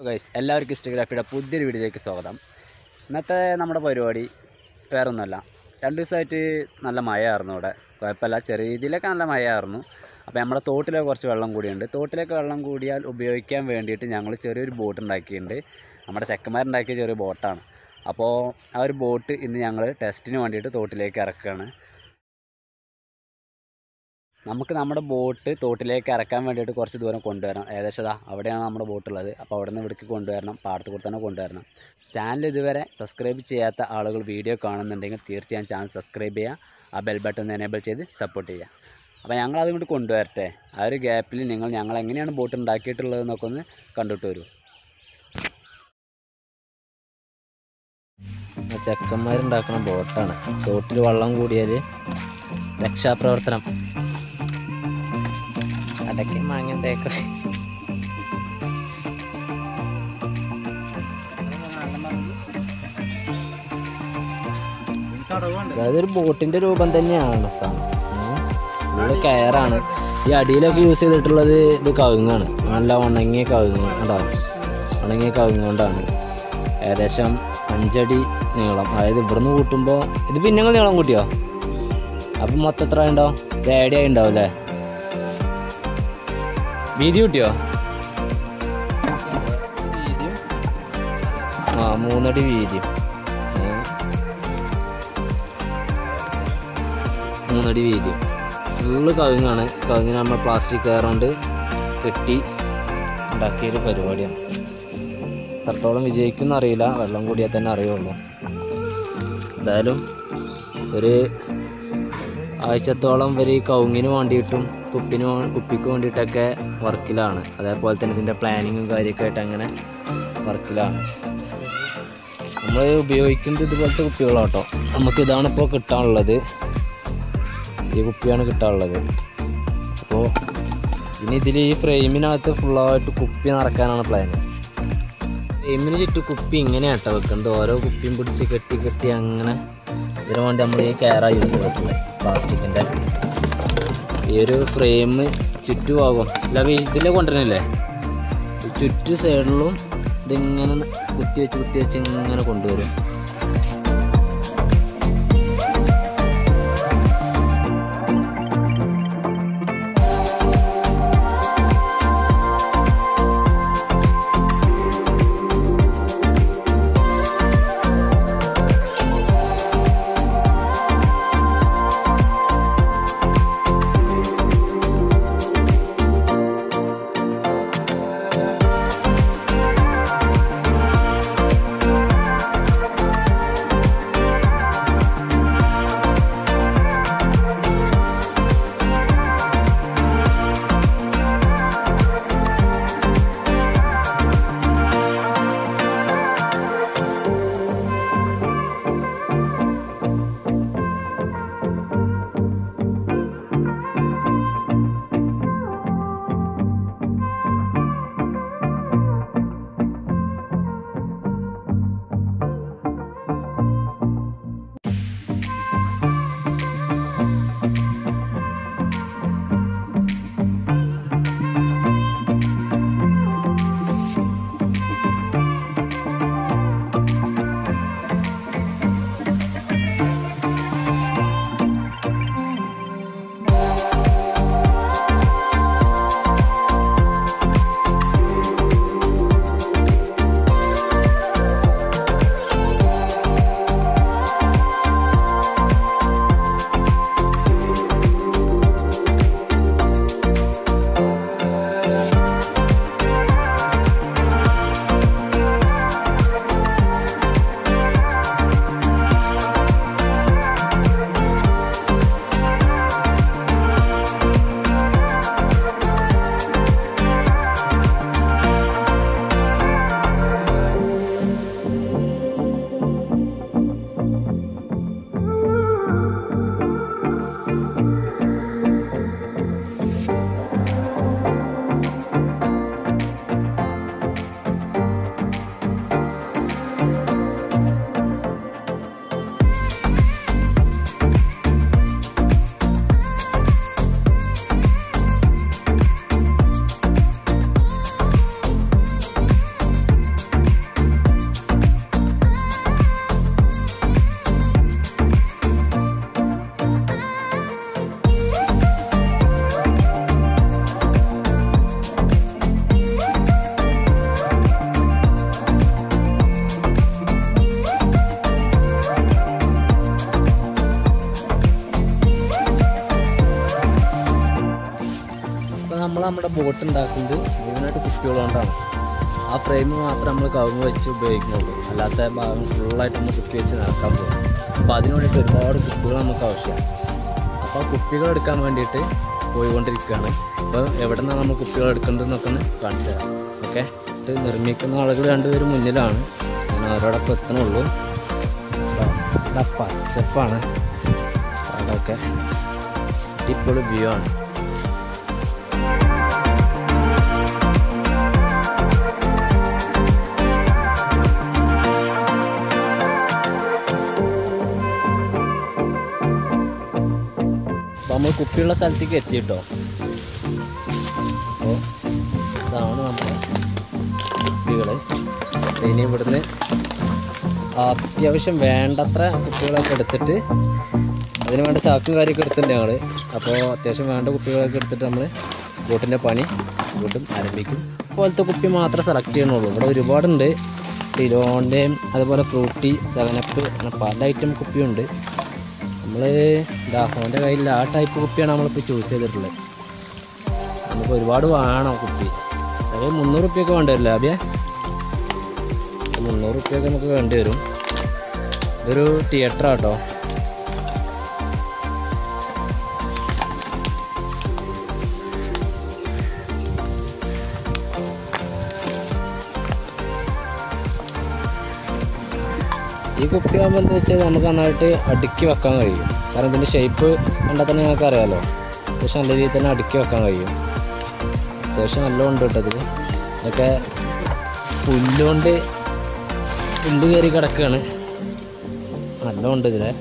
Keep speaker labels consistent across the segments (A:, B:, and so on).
A: Guys എല്ലാവർക്കും ഹിസ്റ്റോഗ്രാഫിയുടെ പുതിയൊരു വീഡിയോയിലേക്ക് സ്വാഗതം. ഇന്നത്തെ നമ്മുടെ പരിപാടി വേറൊന്നുമല്ല. 2 ദിവസമായിട്ട് നല്ല മഴയായിരുന്നു. ഇവിടെ കുഴപ്പമില്ല, ചെറിയ രീതിയിലൊക്കെ നല്ല മഴയായിരുന്നു. അപ്പോൾ നമ്മുടെ തോട്ടിലൊക്കെ കുറച്ച് വെള്ളം കൂടിയുണ്ട്. തോട്ടിലേക്ക് വെള്ളം കൂടിയാൽ ഉപയോഗിക്കാൻ വേണ്ടിയിട്ട് ഞങ്ങൾ ചെറിയൊരു ബോട്ട് ഉണ്ടാക്കിയിട്ടുണ്ട്. നമ്മുടെ ചെക്കന്മാരുണ്ടാക്കിയ ചെറിയ ബോട്ടാണ്. അപ്പോൾ ആ ഒരു ബോട്ട് ഇന്ന് ഞങ്ങൾ ടെസ്റ്റിന് വേണ്ടിയിട്ട് തോട്ടിലേക്ക് ഇറക്കുകയാണ്. നമുക്ക് നമ്മുടെ ബോട്ട് തോട്ടിലേക്ക് ഇറക്കാൻ വേണ്ടിയിട്ട് കുറച്ച് ദൂരം കൊണ്ടുവരണം. ഏകദേശം അവിടെയാണ് നമ്മുടെ ബോട്ടുള്ളത്. അപ്പോൾ അവിടെ നിന്ന് ഇവിടേക്ക് കൊണ്ടുവരണം, പാടത്ത് കൂടെ തന്നെ കൊണ്ടുവരണം. ചാനൽ ഇതുവരെ സബ്സ്ക്രൈബ് ചെയ്യാത്ത ആളുകൾ വീഡിയോ കാണുന്നുണ്ടെങ്കിൽ തീർച്ചയായും ചാനൽ സബ്സ്ക്രൈബ് ചെയ്യുക, ആ ബെൽ ബട്ടൺ ഒന്ന് എനേബിൾ ചെയ്ത് സപ്പോർട്ട് ചെയ്യുക. അപ്പോൾ ഞങ്ങൾ അതുകൊണ്ട് കൊണ്ടുവരട്ടെ. ആ ഒരു ഗ്യാപ്പിൽ ഞങ്ങൾ എങ്ങനെയാണ് ബോട്ട് ഉണ്ടാക്കിയിട്ടുള്ളതെന്നൊക്കെ ഒന്ന് കണ്ടിട്ട് വരൂ.
B: ചെക്കന്മാരുണ്ടാക്കുന്ന ബോട്ടാണ്. തോട്ടിൽ വെള്ളം കൂടിയാൽ രക്ഷാപ്രവർത്തനം അടയ്ക്ക് മാങ്ങ തേക്ക്. അതൊരു ബോട്ടിൻ്റെ രൂപം തന്നെയാണ്. ഫുള്ള് കയറാണ്. ഈ അടിയിലൊക്കെ യൂസ് ചെയ്തിട്ടുള്ളത് ഇത് കവുങ്ങാണ്. നല്ല ഉണങ്ങിയ കവുങ്ങ് ഉണ്ടാവും. ഉണങ്ങിയ കവുങ്ങ് കൊണ്ടാണ്. ഏകദേശം 5 അടി നീളം. അതായത് ഇവിടുന്ന് കൂട്ടുമ്പോൾ ഇത് പിന്നെ നീളം കൂട്ടിയോ? അപ്പം മൊത്തം എത്ര ഉണ്ടാവും? 7 അടി ആയി ഉണ്ടാവും അല്ലേ? വീതി കൂട്ടിയോ? 3 അടി വീതിയും 3 അടി വീതിയും. ഫുള്ള് കവുങ്ങാണ്. കവുങ്ങിന് നമ്മൾ പ്ലാസ്റ്റിക് കയർ കൊണ്ട് കെട്ടി ഉണ്ടാക്കിയൊരു പരിപാടിയാണ്. എത്രത്തോളം വിജയിക്കുമെന്ന് അറിയില്ല, വെള്ളം കൂടിയാൽ തന്നെ അറിയുള്ളൂ. എന്തായാലും ഒരു ആഴ്ചത്തോളം ഇവർ ഈ കവുങ്ങിന് വേണ്ടിയിട്ടും കുപ്പിക്ക് വേണ്ടിയിട്ടൊക്കെ വർക്കിലാണ്. അതേപോലെ തന്നെ ഇതിൻ്റെ പ്ലാനിങ്ങും കാര്യമൊക്കെ ആയിട്ട് അങ്ങനെ വർക്കിലാണ്. നമ്മൾ ഉപയോഗിക്കുന്നത് ഇതുപോലത്തെ കുപ്പികളാട്ടോ. നമുക്കിതാണ് ഇപ്പോൾ കിട്ടാനുള്ളത്. ഈ കുപ്പിയാണ് കിട്ടാനുള്ളത്. അപ്പോൾ ഇനി ഇതിൽ ഈ ഫ്രെയിമിനകത്ത് ഫുള്ളായിട്ട് കുപ്പി നിറക്കാനാണ് പ്ലാൻ. ഫ്രെയിമിന് ചുറ്റും കുപ്പി ഇങ്ങനെയാട്ടോ വെക്കുന്നത്. ഓരോ കുപ്പിയും പിടിച്ച് കെട്ടി അങ്ങനെ ഇതിനു വേണ്ടി നമ്മൾ ഈ കയറാ യൂസ് ചെയ്തിട്ടുള്ളത്, പ്ലാസ്റ്റിക്കിൻ്റെ. ഈ ഒരു ഫ്രെയിം ചുറ്റുഭാഗം അല്ല ഇതിലെ കൊണ്ടുവരുന്നില്ലേ, ചുറ്റു സൈഡിലും ഇതിങ്ങനെ കുത്തി വെച്ച് ഇങ്ങനെ കൊണ്ടുവരും. നമ്മുടെ ബോട്ട് ഉണ്ടാക്കുന്നത് മെയിനായിട്ട് കുപ്പികൾ കൊണ്ടാണ്. ആ ഫ്രെയിം മാത്രം നമ്മൾ കവുങ്ങ് വെച്ച് ഉപയോഗിക്കുന്നുള്ളൂ, അല്ലാത്ത ഭാഗം ഫുള്ളായിട്ട് നമ്മൾ കുപ്പി വെച്ച് നടക്കാൻ പോകും. അപ്പോൾ അതിന് വേണ്ടിയിട്ട് ഒരുപാട് കുപ്പികൾ നമുക്ക് ആവശ്യമാണ്. അപ്പോൾ കുപ്പികൾ എടുക്കാൻ വേണ്ടിയിട്ട് പോയിക്കൊണ്ടിരിക്കുകയാണ്. അപ്പോൾ എവിടെ നിന്നാണ് നമ്മൾ കുപ്പികൾ എടുക്കേണ്ടതെന്നൊക്കെ ഒന്ന് കാണിച്ചു തരാം. ഓക്കെ, ഇത് നിർമ്മിക്കുന്ന ആളുകൾ രണ്ടുപേരും മുന്നിലാണ്, ഞാൻ അവരോടൊപ്പം എത്തണുള്ളൂ. ഇവിടെ പച്ചപ്പാണ്, അതൊക്കെ അടിപൊളി വ്യൂ ആണ്. അപ്പോൾ നമ്മൾ കുപ്പിയുള്ള സ്ഥലത്തേക്ക് എത്തിയിട്ടോ. അപ്പോൾ ഇതാണ് നമ്മുടെ കുപ്പികൾ. ഇനി ഇവിടുന്ന് അത്യാവശ്യം വേണ്ടത്ര കുപ്പികളൊക്കെ എടുത്തിട്ട് അതിന് വേണ്ട ചാക്കും കാര്യമൊക്കെ എടുത്തിട്ടുണ്ട് ഞങ്ങൾ. അപ്പോൾ അത്യാവശ്യം വേണ്ട കുപ്പികളൊക്കെ എടുത്തിട്ട് നമ്മൾ ബോട്ടിൻ്റെ പണി വീണ്ടും ആരംഭിക്കും. പോലത്തെ കുപ്പി മാത്രമേ സെലക്ട് ചെയ്യണുള്ളൂ. ഇവിടെ ഒരുപാടുണ്ട്, ടിലോൻ്റെയും അതുപോലെ ഫ്രൂട്ടി, 7up അങ്ങനെ പല ഐറ്റം കുപ്പിയുണ്ട്. നമ്മൾ ദാഹോൻ്റെ കയ്യിൽ ആ ടൈപ്പ് കുപ്പിയാണ് നമ്മളിപ്പോൾ ചൂസ് ചെയ്തിട്ടുള്ളത്. നമുക്ക് ഒരുപാട് വേണം കുപ്പി. അതായത് 300 റുപ്യൊക്കെ വേണ്ടി വരില്ല അബിയ, 300 റുപ്യൊക്കെ നമുക്ക് വേണ്ടി വരും. ഇതൊരു തിയേറ്ററാട്ടോ. ഈ കുപ്പിയാകുമ്പോൾ എന്താ വെച്ചാൽ നമുക്ക് നന്നായിട്ട് അടുക്കി വെക്കാൻ കഴിയും. കാരണം ഇതിൻ്റെ ഷേപ്പ് കണ്ടാൽ തന്നെ ഞങ്ങൾക്ക് അറിയാമല്ലോ. അത്യാവശ്യം നല്ല രീതിയിൽ തന്നെ അടുക്കി വെക്കാൻ കഴിയും. അത്യാവശ്യം നല്ല ഉണ്ട് കേട്ടോ ഇതിൽ. ഇതൊക്കെ പുല്ലുകൊണ്ട് പുല്ല് കയറി കിടക്കുകയാണ്, നല്ല ഉണ്ട് ഇതിലെ.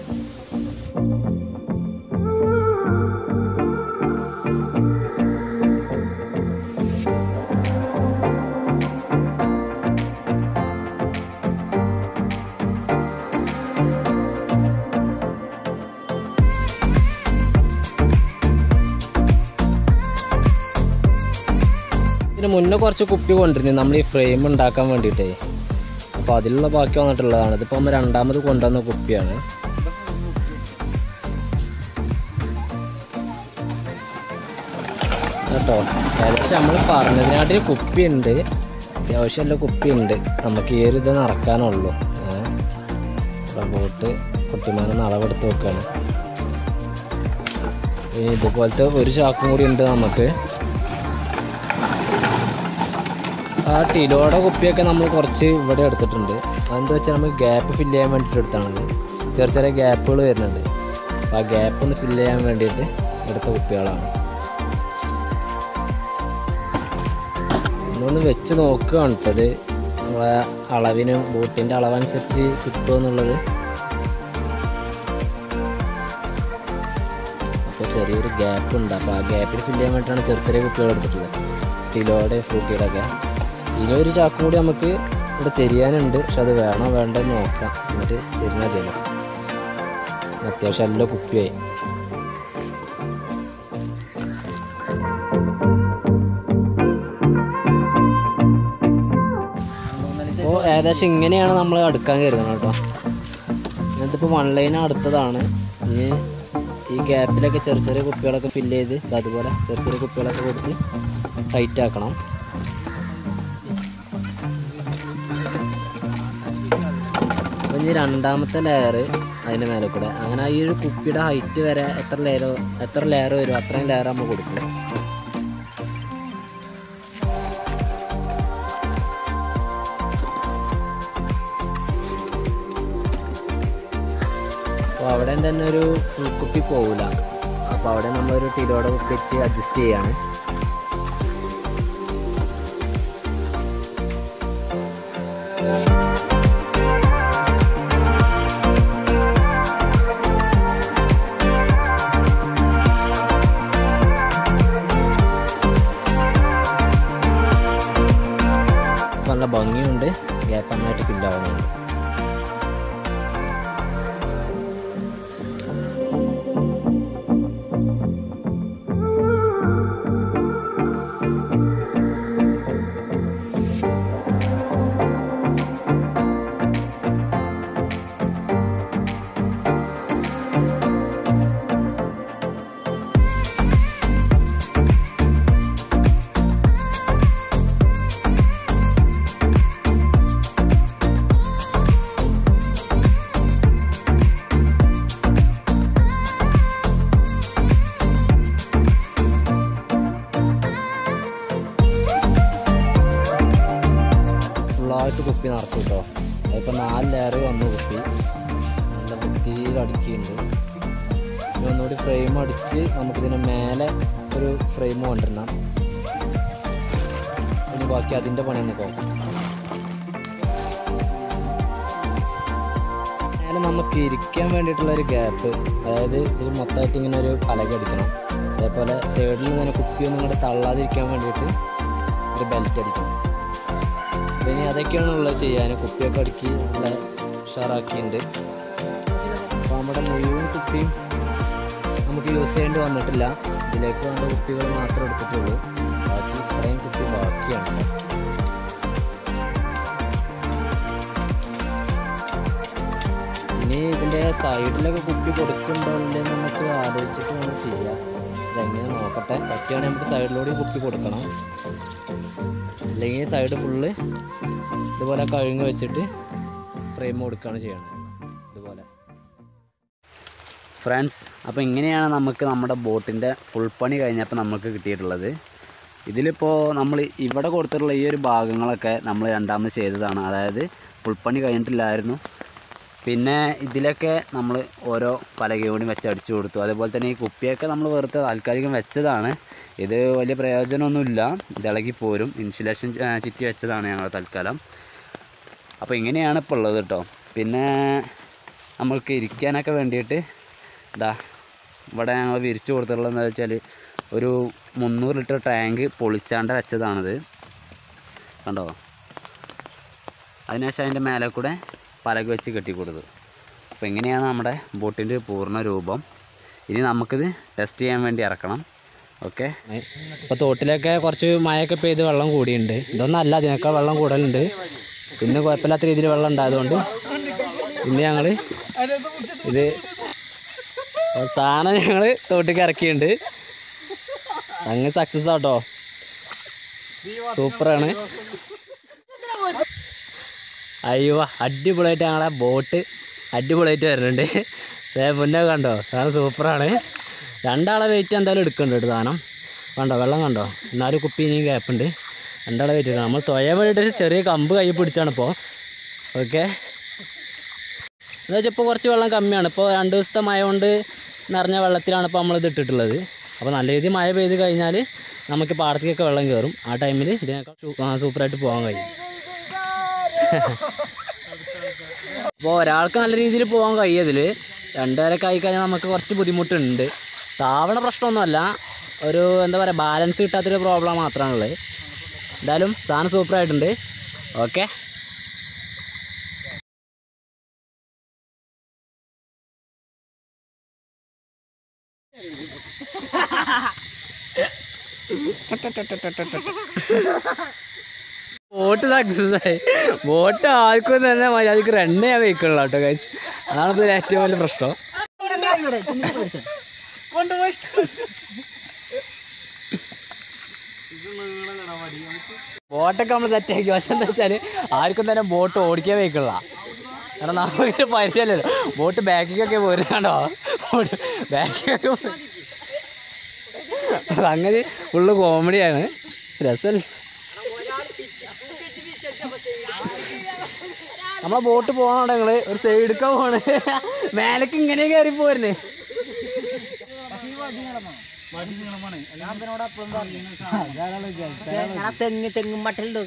B: ഇതിന് മുന്നേ കുറച്ച് കുപ്പി കൊണ്ടിരുന്നു നമ്മൾ ഈ ഫ്രെയിം ഉണ്ടാക്കാൻ വേണ്ടിയിട്ടേ. അപ്പോൾ അതിലുള്ള ബാക്കി വന്നിട്ടുള്ളതാണ്. ഇതിപ്പോൾ നമ്മൾ രണ്ടാമത് കൊണ്ടുവന്ന കുപ്പിയാണ്. കേട്ടോ, ഏകദേശം നമ്മൾ പറഞ്ഞതിനാട്ടിൽ കുപ്പിയുണ്ട്, അത്യാവശ്യമുള്ള കുപ്പിയുണ്ട്. നമുക്ക് ഈ ഒരു ഇത് നടക്കാനുള്ളൂ. ബോട്ട് കുട്ടിമാനം അളവെടുത്ത് വെക്കുകയാണ്. ഇനി ഇതുപോലത്തെ ഒരു ചാക്കും കൂടി ഉണ്ട് നമുക്ക്. ആ ടിലോയുടെ കുപ്പിയൊക്കെ നമ്മൾ കുറച്ച് ഇവിടെ എടുത്തിട്ടുണ്ട്. അതെന്താ വെച്ചാൽ നമുക്ക് ഗ്യാപ്പ് ഫില്ല് ചെയ്യാൻ വേണ്ടിയിട്ട് എടുത്താണത്. ചെറിയ ചെറിയ ഗ്യാപ്പുകൾ വരുന്നുണ്ട്. അപ്പോൾ ആ ഗ്യാപ്പ് ഒന്ന് ഫില്ല് ചെയ്യാൻ വേണ്ടിയിട്ട് എടുത്ത കുപ്പികളാണ്. നമ്മളൊന്ന് വെച്ച് നോക്കുകയാണ് ഇപ്പോൾ ഇത് നമ്മളെ അളവിന്, ബോട്ടിൻ്റെ അളവനുസരിച്ച് കിട്ടുമോ എന്നുള്ളത്. അപ്പോൾ ചെറിയൊരു ഗ്യാപ്പ് ഉണ്ട്. അപ്പോൾ ആ ഗ്യാപ്പിൽ ഫില്ല് ചെയ്യാൻ വേണ്ടിയിട്ടാണ് ചെറിയ ചെറിയ കുപ്പികൾ എടുത്തിട്ടുള്ളത്, ടിലോയുടെ ഫ്രൂട്ടിയുടെയൊക്കെ. ഇനി ഒരു ചാക്കും കൂടി നമുക്ക് ഇവിടെ ചെരിയാനുണ്ട്, പക്ഷെ അത് വേണോ വേണ്ടെന്ന് നോക്കാം. എന്നിട്ട് ചെരിഞ്ഞാൽ മതിയല്ലോ. അത്യാവശ്യം നല്ല കുപ്പിയായി. അപ്പോൾ ഏകദേശം ഇങ്ങനെയാണ് നമ്മൾ അടുക്കാൻ കരുതുന്നത് കേട്ടോ. ഇതിപ്പോൾ 1 ലൈൻ അടുത്തതാണ്. ഇനി ഈ ഗ്യാപ്പിലൊക്കെ ചെറിയ ചെറിയ കുപ്പികളൊക്കെ ഫില്ല് ചെയ്ത് അതുപോലെ ചെറിയ ചെറിയ കുപ്പികളൊക്കെ കൊടുത്ത് ടൈറ്റ് ആക്കണം. അപ്പോൾ ഇനി രണ്ടാമത്തെ ലെയർ അതിൻ്റെ മേലെ കൂടെ അങ്ങനെ ഈ ഒരു കുപ്പിയുടെ ഹൈറ്റ് വരെ എത്ര ലെയർ വരും അത്രയും ലെയർ നമ്മൾ കൊടുക്കും. അപ്പോൾ അവിടെ തന്നെ ഒരു ഫുൾ കുപ്പി പോകില്ല. അപ്പോൾ അവിടെ നമ്മളൊരു ടിലോയുടെ കുപ്പി വെച്ച് അഡ്ജസ്റ്റ് ചെയ്യാണ്. നല്ല ഭംഗിയുണ്ട്, ഗ്യാപ്പ് നന്നായിട്ട് ഫില്ലാവുന്നുണ്ട്. ഫുള്ളായിട്ട് കുപ്പി നിറച്ചു കേട്ടോ. അതിപ്പോൾ 4 ലെയർ വന്നു കുപ്പി, നല്ല വൃത്തിയിൽ അടുക്കിയിട്ടുണ്ട്. ഇനി ഒന്നുകൂടി ഫ്രെയിം അടിച്ച് നമുക്കിതിന് മേലെ ഒരു ഫ്രെയിം കൊണ്ടുവരണം. ഇനി ബാക്കി അതിൻ്റെ പണി നമുക്ക് നോക്കാം. മേലെ നമുക്ക് ഇരിക്കാൻ വേണ്ടിയിട്ടുള്ളൊരു ഗ്യാപ്പ്, അതായത് ഇതിൽ മൊത്തമായിട്ട് ഇങ്ങനെ ഒരു പലക അടിക്കണം. അതേപോലെ സൈഡിൽ നിന്ന് കുപ്പിയൊന്നും ഇങ്ങോട്ട് തള്ളാതിരിക്കാൻ വേണ്ടിയിട്ട് ഒരു ബെൽറ്റ് അടിക്കണം. ഇനി അതൊക്കെയാണ് ഉള്ളത് ചെയ്യാൻ. കുപ്പിയൊക്കെ അടുക്കി നല്ല ഉഷാറാക്കിയിട്ടുണ്ട്. അപ്പോൾ നമ്മുടെ മുഴുവൻ കുപ്പിയും നമുക്ക് യൂസ് ചെയ്യേണ്ടി വന്നിട്ടില്ല. ഇതിലേക്ക് വേണ്ട കുപ്പികൾ മാത്രമേ എടുത്തിട്ടുള്ളൂ. ബാക്കി ഇത്രയും കുപ്പി ബാക്കിയാണ്. ഇനി ഇതിൻ്റെ സൈഡിലൊക്കെ കുപ്പി കൊടുക്കുന്നുണ്ടോ ഇല്ലെന്ന് നമുക്ക് ആലോചിച്ചിട്ട് വേണം ചെയ്യാം. ഇതെങ്ങനെ നോക്കട്ടെ. പറ്റുകയാണെങ്കിൽ നമുക്ക് സൈഡിലൂടെ കുപ്പി കൊടുക്കണം. അല്ലെങ്കിൽ സൈഡ് ഫുള്ള് ഇതുപോലെ കഴുങ്ങി വെച്ചിട്ട് ഫ്രെയിം കൊടുക്കുകയാണ് ചെയ്യണത് ഇതുപോലെ.
A: ഫ്രണ്ട്സ്, അപ്പോൾ ഇങ്ങനെയാണ് നമുക്ക് നമ്മുടെ ബോട്ടിൻ്റെ ഫുൾ പണി കഴിഞ്ഞപ്പോൾ നമുക്ക് കിട്ടിയിട്ടുള്ളത്. ഇതിലിപ്പോൾ നമ്മൾ ഇവിടെ കൊടുത്തിട്ടുള്ള ഈ ഒരു ഭാഗങ്ങളൊക്കെ നമ്മൾ രണ്ടാമത് ചെയ്തതാണ്. അതായത് ഫുൾ പണി കഴിഞ്ഞിട്ടില്ലായിരുന്നു. പിന്നെ ഇതിലൊക്കെ നമ്മൾ ഓരോ പലകയോടും വെച്ച് അടിച്ചു കൊടുത്തു. അതേപോലെ തന്നെ ഈ കുപ്പിയൊക്കെ നമ്മൾ വെറുതെ താൽക്കാലികം വെച്ചതാണ്. ഇത് വലിയ പ്രയോജനമൊന്നുമില്ല, ഇത് ഇളകിപ്പോരും. ഇൻസുലേഷൻ ചുറ്റി വെച്ചതാണ് ഞങ്ങൾ തൽക്കാലം. അപ്പോൾ ഇങ്ങനെയാണ് ഇപ്പോൾ ഉള്ളത് കേട്ടോ. പിന്നെ നമ്മൾക്ക് ഇരിക്കാനൊക്കെ വേണ്ടിയിട്ട് ഇതാ ഇവിടെ ഞങ്ങൾ വിരിച്ചു കൊടുത്തിട്ടുള്ളത് എന്താ വെച്ചാൽ ഒരു 300 ലിറ്റർ ടാങ്ക് പൊളിച്ചാണ്ട് വെച്ചതാണിത് കണ്ടോ. അതിനുശേഷം അതിൻ്റെ മേലെ കൂടെ പലക വെച്ച് കെട്ടിക്കൊടുത്തു. അപ്പോൾ ഇങ്ങനെയാണ് നമ്മുടെ ബോട്ടിൻ്റെ പൂർണ്ണ രൂപം. ഇനി നമുക്കിത് ടെസ്റ്റ് ചെയ്യാൻ വേണ്ടി ഇറക്കണം. ഓക്കെ.
B: ഇപ്പോൾ തോട്ടിലൊക്കെ കുറച്ച് മഴയൊക്കെ പെയ്ത് വെള്ളം കൂടിയുണ്ട്. ഇതൊന്നും അല്ല, അതിനേക്കാൾ വെള്ളം കൂടുതലുണ്ട്. പിന്നെ കുഴപ്പമില്ലാത്ത രീതിയിൽ വെള്ളം ഉണ്ടായതുകൊണ്ട് ഇന്ന് ഞങ്ങൾ ഇത് സാധനം ഞങ്ങൾ തോട്ടിലേക്ക് ഇറക്കിയിട്ടുണ്ട്. അങ്ങ് സക്സസ് ആട്ടോ, സൂപ്പറാണ്. അയ്യോ അടിപൊളിയായിട്ട് ഞങ്ങളെ ബോട്ട് അടിപൊളിയായിട്ട് വരുന്നുണ്ട്. മുന്നേ കണ്ടോ, സാധനം സൂപ്പറാണ്. 2 ആളെ വെയിറ്റ് എന്തായാലും എടുക്കുന്നുണ്ട് സാധനം. കണ്ടോ വെള്ളം കണ്ടോ, എന്നാലും കുപ്പി ഇനിയും ഗ്യാപ്പുണ്ട്. 2 ആളെ വെയിറ്റ് എടുക്കണം. നമ്മൾ തൊഴാൻ വേണ്ടിയിട്ട് ചെറിയ കമ്പ് കൈ പിടിച്ചാണ് ഇപ്പോൾ. ഓക്കെ, എന്താ വെച്ചാൽ ഇപ്പോൾ കുറച്ച് വെള്ളം കമ്മിയാണ്. ഇപ്പോൾ 2 ദിവസത്തെ മഴ കൊണ്ട് നിറഞ്ഞ വെള്ളത്തിലാണ് ഇപ്പോൾ നമ്മളിത് ഇട്ടിട്ടുള്ളത്. അപ്പോൾ നല്ല രീതിയിൽ മഴ പെയ്ത് കഴിഞ്ഞാൽ നമുക്ക് പാടത്തേക്കൊക്കെ വെള്ളം കയറും. ആ ടൈമിൽ ഇതിനേക്കാൾ സൂപ്പറായിട്ട് പോകാൻ കഴിയും. അപ്പോൾ ഒരാൾക്ക് നല്ല രീതിയിൽ പോകാൻ കഴിയും. അതിൽ 2 പേരൊക്കെ ആയിക്കഴിഞ്ഞാൽ നമുക്ക് കുറച്ച് ബുദ്ധിമുട്ടുണ്ട്. താവണ പ്രശ്നമൊന്നുമല്ല, ഒരു എന്താ പറയുക ബാലൻസ് കിട്ടാത്തൊരു പ്രോബ്ലം മാത്രമാണുള്ളത്. എന്തായാലും സാധനം സൂപ്പറായിട്ടുണ്ട്. ഓക്കെ. ബോട്ട് സക്സസ് ആയി. ബോട്ട് ആർക്കും തന്നെ മര്യാദക്ക് റൺ ചെയ്യാൻ വെക്കുള്ളൂ കേട്ടോ ഗൈസ്. അതാണ് ഇതിൽ ഏറ്റവും വലിയ പ്രശ്നം. ബോട്ടൊക്കെ നമ്മൾ സെറ്റാക്കി. പക്ഷെ എന്താ വെച്ചാൽ ആർക്കും തന്നെ ബോട്ട് ഓടിക്കാൻ വെക്കുള്ള. കാരണം നമുക്ക് പരിചയമല്ലല്ലോ. ബോട്ട് ബാക്കിക്കൊക്കെ പോരുന്നുണ്ടോ, ബോട്ട് ബാക്കിക്കൊക്കെ അങ്ങനെ ഫുള്ള് കോമഡിയാണ്. രസമല്ല. നമ്മളെ ബോട്ട് പോകണോ ഞങ്ങള് ഒരു സൈഡൊക്കെ പോണ്, മേലേക്ക് ഇങ്ങനെ കയറി പോരുന്നേ.
C: തെങ്ങും മട്ടലുണ്ടോ